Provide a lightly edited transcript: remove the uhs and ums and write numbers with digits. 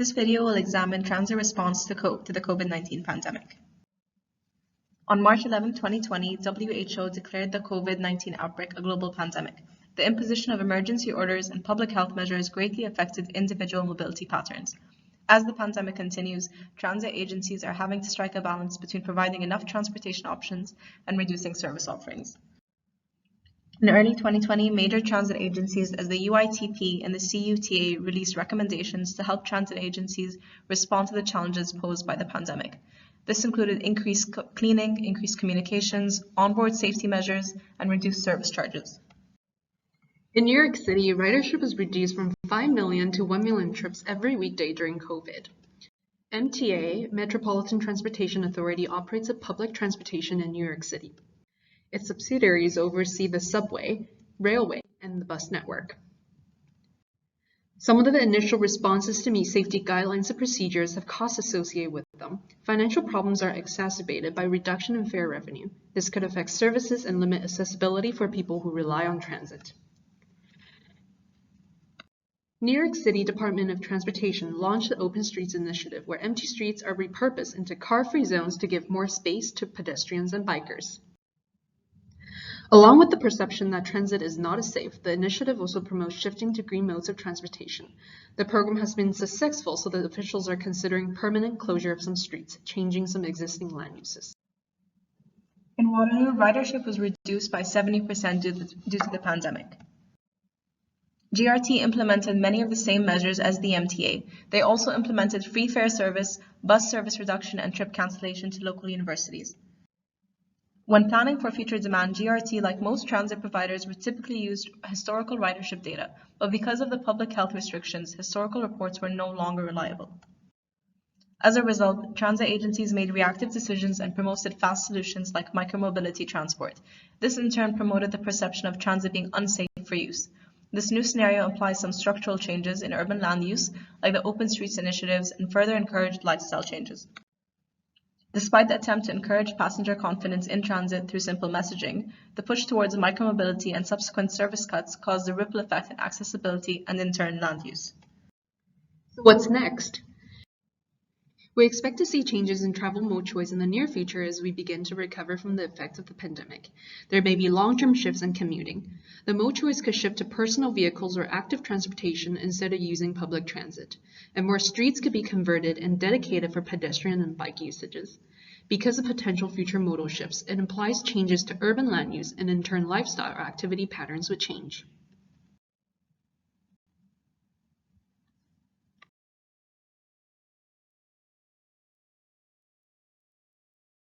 This video will examine transit response to the COVID-19 pandemic. On March 11, 2020, WHO declared the COVID-19 outbreak a global pandemic. The imposition of emergency orders and public health measures greatly affected individual mobility patterns. As the pandemic continues, transit agencies are having to strike a balance between providing enough transportation options and reducing service offerings. In early 2020, major transit agencies as the UITP and the CUTA released recommendations to help transit agencies respond to the challenges posed by the pandemic. This included increased cleaning, increased communications, onboard safety measures, and reduced service charges. In New York City, ridership was reduced from 5 million to 1 million trips every weekday during COVID. MTA, Metropolitan Transportation Authority, operates a public transportation in New York City. Its subsidiaries oversee the subway, railway, and the bus network. Some of the initial responses to meet safety guidelines and procedures have costs associated with them. Financial problems are exacerbated by reduction in fare revenue. This could affect services and limit accessibility for people who rely on transit. New York City Department of Transportation launched the Open Streets Initiative, where empty streets are repurposed into car-free zones to give more space to pedestrians and bikers. Along with the perception that transit is not as safe, the initiative also promotes shifting to green modes of transportation. The program has been successful, so that officials are considering permanent closure of some streets, changing some existing land uses. In Waterloo, ridership was reduced by 70% due to the pandemic. GRT implemented many of the same measures as the MTA. They also implemented free fare service, bus service reduction, and trip cancellation to local universities. When planning for future demand, GRT, like most transit providers, would typically use historical ridership data, but because of the public health restrictions, historical reports were no longer reliable. As a result, transit agencies made reactive decisions and promoted fast solutions like micromobility transport. This in turn promoted the perception of transit being unsafe for use. This new scenario implies some structural changes in urban land use, like the Open Streets initiatives, and further encouraged lifestyle changes. Despite the attempt to encourage passenger confidence in transit through simple messaging, the push towards micromobility and subsequent service cuts caused a ripple effect in accessibility and in turn land use. So what's next? We expect to see changes in travel mode choice in the near future as we begin to recover from the effects of the pandemic. There may be long-term shifts in commuting. The mode choice could shift to personal vehicles or active transportation instead of using public transit, and more streets could be converted and dedicated for pedestrian and bike usages. Because of potential future modal shifts, it implies changes to urban land use and in turn lifestyle or activity patterns would change.